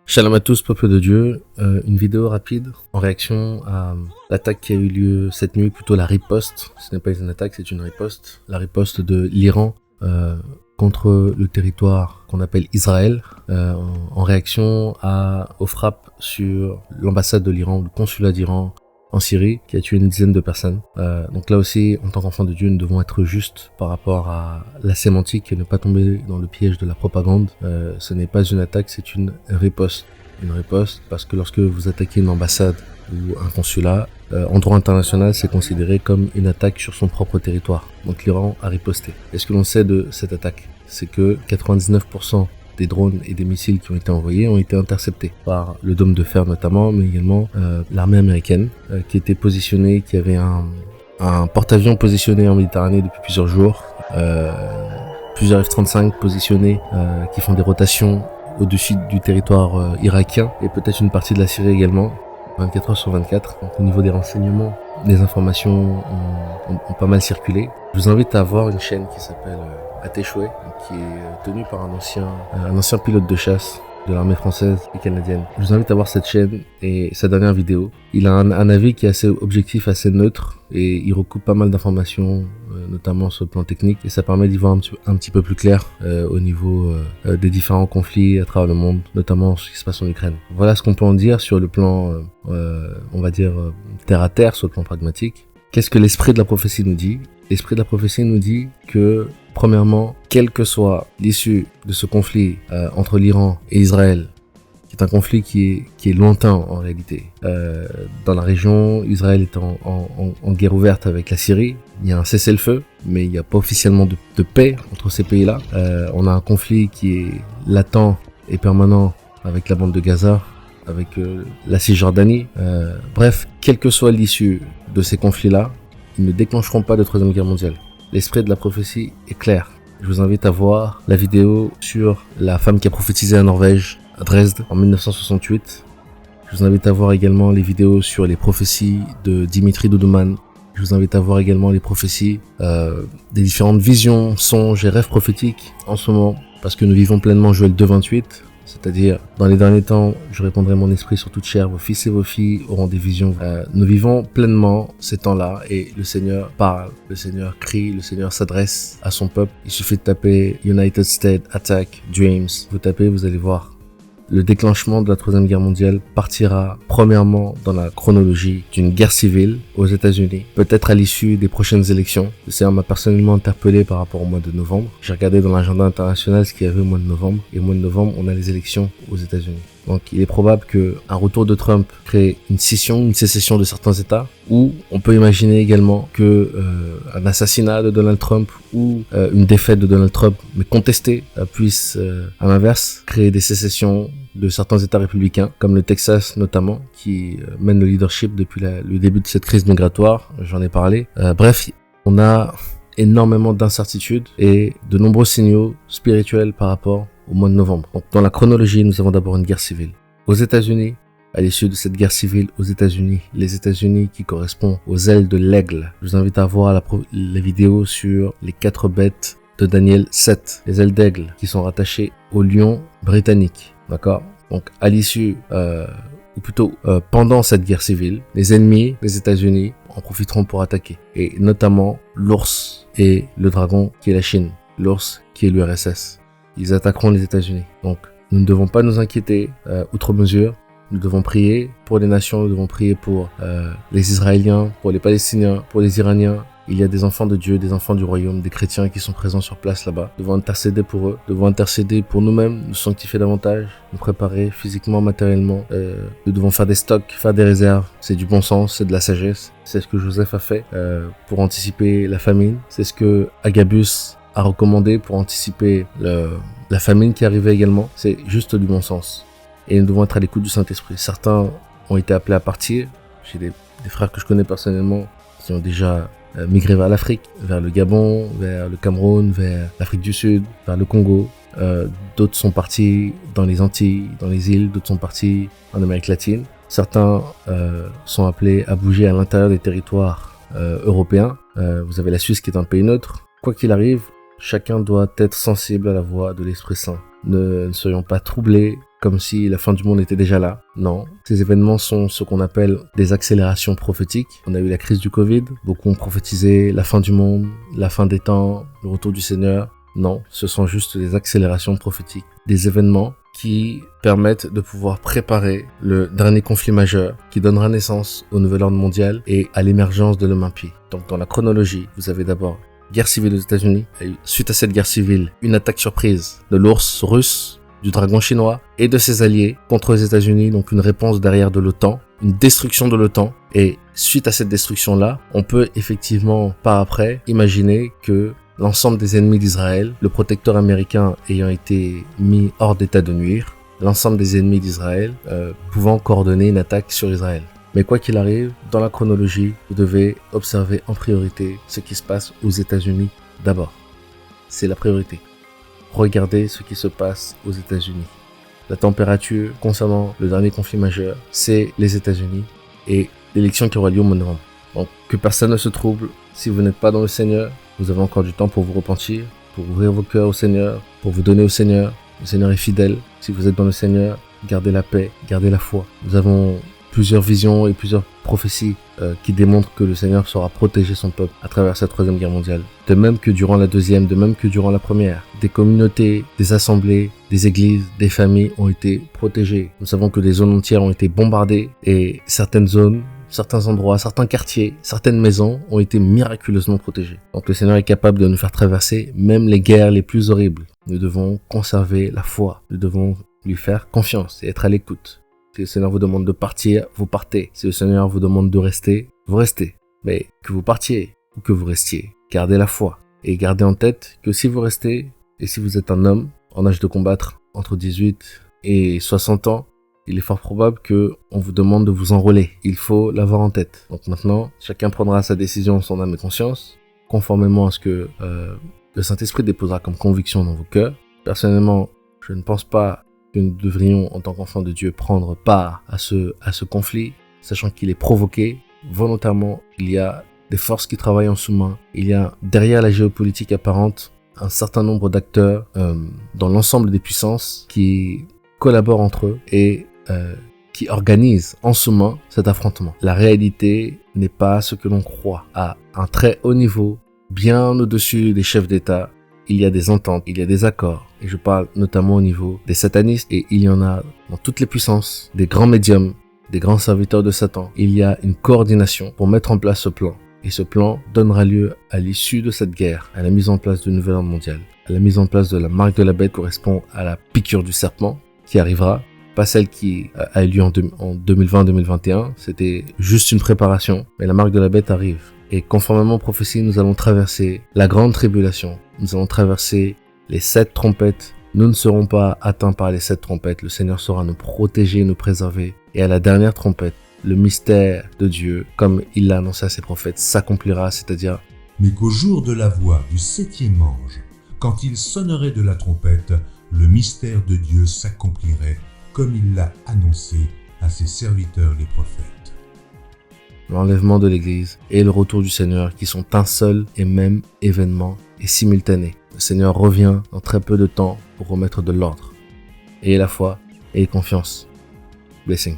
Shalom à tous, peuple de Dieu. Une vidéo rapide en réaction à l'attaque qui a eu lieu cette nuit, plutôt la riposte. Ce n'est pas une attaque, c'est une riposte. La riposte de l'Iran contre le territoire qu'on appelle Israël, en réaction aux frappes sur l'ambassade de l'Iran, le consulat d'Iran en Syrie, qui a tué une dizaine de personnes. Donc là aussi, en tant qu'enfants de Dieu, nous devons être justes par rapport à la sémantique et ne pas tomber dans le piège de la propagande. Ce n'est pas une attaque, c'est une riposte. Une riposte parce que lorsque vous attaquez une ambassade ou un consulat, en droit international, c'est considéré comme une attaque sur son propre territoire. Donc l'Iran a riposté. Et ce que l'on sait de cette attaque, c'est que 99% des drones et des missiles qui ont été envoyés ont été interceptés par le dôme de fer notamment, mais également l'armée américaine qui était positionnée, qui avait un porte-avions positionné en Méditerranée depuis plusieurs jours, plusieurs F-35 positionnés qui font des rotations au-dessus du territoire irakien et peut-être une partie de la Syrie également, 24 heures sur 24. Donc au niveau des renseignements, les informations ont pas mal circulé. Je vous invite à voir une chaîne qui s'appelle Ateshoué, qui est tenue par un ancien pilote de chasse de l'armée française et canadienne. Je vous invite à voir cette chaîne et sa dernière vidéo. Il a un avis qui est assez objectif, assez neutre, et il recoupe pas mal d'informations, notamment sur le plan technique, et ça permet d'y voir un petit peu plus clair au niveau des différents conflits à travers le monde, notamment ce qui se passe en Ukraine. Voilà ce qu'on peut en dire sur le plan, on va dire, terre à terre, sur le plan pragmatique. Qu'est-ce que l'esprit de la prophétie nous dit? L'esprit de la prophétie nous dit que, premièrement, quelle que soit l'issue de ce conflit entre l'Iran et Israël, qui est un conflit qui est lointain en réalité, dans la région, Israël est en guerre ouverte avec la Syrie. Il y a un cessez-le-feu, mais il n'y a pas officiellement de paix entre ces pays-là. On a un conflit qui est latent et permanent avec la bande de Gaza, avec la Cisjordanie. Bref, quelle que soit l'issue de ces conflits-là, ils ne déclencheront pas de troisième guerre mondiale. L'esprit de la prophétie est clair. Je vous invite à voir la vidéo sur la femme qui a prophétisé en Norvège, à Dresde, en 1968. Je vous invite à voir également les vidéos sur les prophéties de Dimitri Duduman. Je vous invite à voir également les prophéties des différentes visions, songes et rêves prophétiques en ce moment, parce que nous vivons pleinement Joël 2:28. C'est-à-dire, dans les derniers temps, je répandrai mon esprit sur toute chair, vos fils et vos filles auront des visions. Nous vivons pleinement ces temps-là et le Seigneur parle, le Seigneur crie, le Seigneur s'adresse à son peuple. Il suffit de taper United States Attack Dreams. Vous tapez, vous allez voir. Le déclenchement de la troisième guerre mondiale partira premièrement dans la chronologie d'une guerre civile aux États-Unis, peut-être à l'issue des prochaines élections. Le Seigneur m'a personnellement interpellé par rapport au mois de novembre. J'ai regardé dans l'agenda international ce qu'il y avait au mois de novembre, et au mois de novembre, on a les élections aux États-Unis. Donc il est probable qu'un retour de Trump crée une scission, une sécession de certains États, ou on peut imaginer également que un assassinat de Donald Trump ou une défaite de Donald Trump, mais contestée, puisse à l'inverse créer des sécessions de certains États républicains, comme le Texas notamment, qui mène le leadership depuis le début de cette crise migratoire. J'en ai parlé. Bref, on a énormément d'incertitudes et de nombreux signaux spirituels par rapport au mois de novembre. Donc, dans la chronologie, nous avons d'abord une guerre civile. Aux États-Unis, à l'issue de cette guerre civile aux États-Unis, les États-Unis qui correspondent aux ailes de l'aigle. Je vous invite à voir la vidéo sur les 4 bêtes de Daniel 7, les ailes d'aigle qui sont rattachées au lion britannique. D'accord? Donc, à l'issue, ou plutôt pendant cette guerre civile, les ennemis des États-Unis en profiteront pour attaquer. Et notamment l'ours et le dragon qui est la Chine. L'ours qui est l'URSS. Ils attaqueront les États-Unis. Donc, nous ne devons pas nous inquiéter outre mesure. Nous devons prier pour les nations, nous devons prier pour les Israéliens, pour les Palestiniens, pour les Iraniens. Il y a des enfants de Dieu, des enfants du royaume, des chrétiens qui sont présents sur place là-bas. Nous devons intercéder pour eux, nous devons intercéder pour nous-mêmes, nous sanctifier davantage, nous préparer physiquement, matériellement. Nous devons faire des stocks, faire des réserves. C'est du bon sens, c'est de la sagesse. C'est ce que Joseph a fait pour anticiper la famine. C'est ce que Agabus a recommandé pour anticiper la famine qui arrivait également. C'est juste du bon sens. Et nous devons être à l'écoute du Saint-Esprit. Certains ont été appelés à partir. J'ai des frères que je connais personnellement qui ont déjà migré vers l'Afrique, vers le Gabon, vers le Cameroun, vers l'Afrique du Sud, vers le Congo. D'autres sont partis dans les Antilles, dans les îles. D'autres sont partis en Amérique latine. Certains sont appelés à bouger à l'intérieur des territoires européens. Vous avez la Suisse qui est un pays neutre. Quoi qu'il arrive, chacun doit être sensible à la voix de l'Esprit Saint. Ne soyons pas troublés comme si la fin du monde était déjà là. Non, ces événements sont ce qu'on appelle des accélérations prophétiques. On a eu la crise du Covid, beaucoup ont prophétisé la fin du monde, la fin des temps, le retour du Seigneur. Non, ce sont juste des accélérations prophétiques, des événements qui permettent de pouvoir préparer le dernier conflit majeur qui donnera naissance au nouvel ordre mondial et à l'émergence de l'homme impie. Donc dans la chronologie, vous avez d'abord guerre civile aux États-Unis. Suite à cette guerre civile, une attaque surprise de l'ours russe, du dragon chinois et de ses alliés contre les États-Unis, donc une réponse derrière de l'OTAN, une destruction de l'OTAN. Et suite à cette destruction-là, on peut effectivement par après imaginer que l'ensemble des ennemis d'Israël, le protecteur américain ayant été mis hors d'état de nuire, l'ensemble des ennemis d'Israël pouvant coordonner une attaque sur Israël. Mais quoi qu'il arrive, dans la chronologie, vous devez observer en priorité ce qui se passe aux États-Unis d'abord. C'est la priorité. Regardez ce qui se passe aux États-Unis. La température concernant le dernier conflit majeur, c'est les États-Unis et l'élection qui aura lieu au mois de novembre. Donc que personne ne se trouble. Si vous n'êtes pas dans le Seigneur, vous avez encore du temps pour vous repentir, pour ouvrir vos cœurs au Seigneur, pour vous donner au Seigneur. Le Seigneur est fidèle. Si vous êtes dans le Seigneur, gardez la paix, gardez la foi. Nous avons plusieurs visions et plusieurs prophéties qui démontrent que le Seigneur saura protéger son peuple à travers cette troisième guerre mondiale. De même que durant la deuxième, de même que durant la première, des communautés, des assemblées, des églises, des familles ont été protégées. Nous savons que des zones entières ont été bombardées et certaines zones, certains endroits, certains quartiers, certaines maisons ont été miraculeusement protégées. Donc le Seigneur est capable de nous faire traverser même les guerres les plus horribles. Nous devons conserver la foi. Nous devons lui faire confiance et être à l'écoute. Si le Seigneur vous demande de partir, vous partez. Si le Seigneur vous demande de rester, vous restez. Mais que vous partiez ou que vous restiez, gardez la foi. Et gardez en tête que si vous restez, et si vous êtes un homme en âge de combattre entre 18 et 60 ans, il est fort probable qu'on vous demande de vous enrôler. Il faut l'avoir en tête. Donc maintenant, chacun prendra sa décision en son âme et conscience, conformément à ce que le Saint-Esprit déposera comme conviction dans vos cœurs. Personnellement, je ne pense pas que nous devrions, en tant qu'enfants de Dieu, prendre part à ce conflit, sachant qu'il est provoqué volontairement. Il y a des forces qui travaillent en sous-main. Il y a, derrière la géopolitique apparente, un certain nombre d'acteurs dans l'ensemble des puissances qui collaborent entre eux et qui organisent en sous-main cet affrontement. La réalité n'est pas ce que l'on croit. À un très haut niveau, bien au-dessus des chefs d'État, il y a des ententes, il y a des accords. Et je parle notamment au niveau des satanistes. Et il y en a dans toutes les puissances, des grands médiums, des grands serviteurs de Satan. Il y a une coordination pour mettre en place ce plan. Et ce plan donnera lieu à l'issue de cette guerre, à la mise en place du nouvel ordre mondial. À la mise en place de la marque de la bête correspond à la piqûre du serpent qui arrivera. Pas celle qui a eu lieu en 2020-2021. C'était juste une préparation. Mais la marque de la bête arrive. Et conformément aux prophéties, nous allons traverser la grande tribulation. Nous allons traverser les 7 trompettes. Nous ne serons pas atteints par les 7 trompettes. Le Seigneur saura nous protéger, nous préserver. Et à la dernière trompette, le mystère de Dieu, comme il l'a annoncé à ses prophètes, s'accomplira, c'est-à-dire mais qu'au jour de la voix du 7e ange, quand il sonnerait de la trompette, le mystère de Dieu s'accomplirait, comme il l'a annoncé à ses serviteurs les prophètes. L'enlèvement de l'Église et le retour du Seigneur qui sont un seul et même événement et simultané. Le Seigneur revient dans très peu de temps pour remettre de l'ordre. Ayez la foi, ayez confiance. Blessing.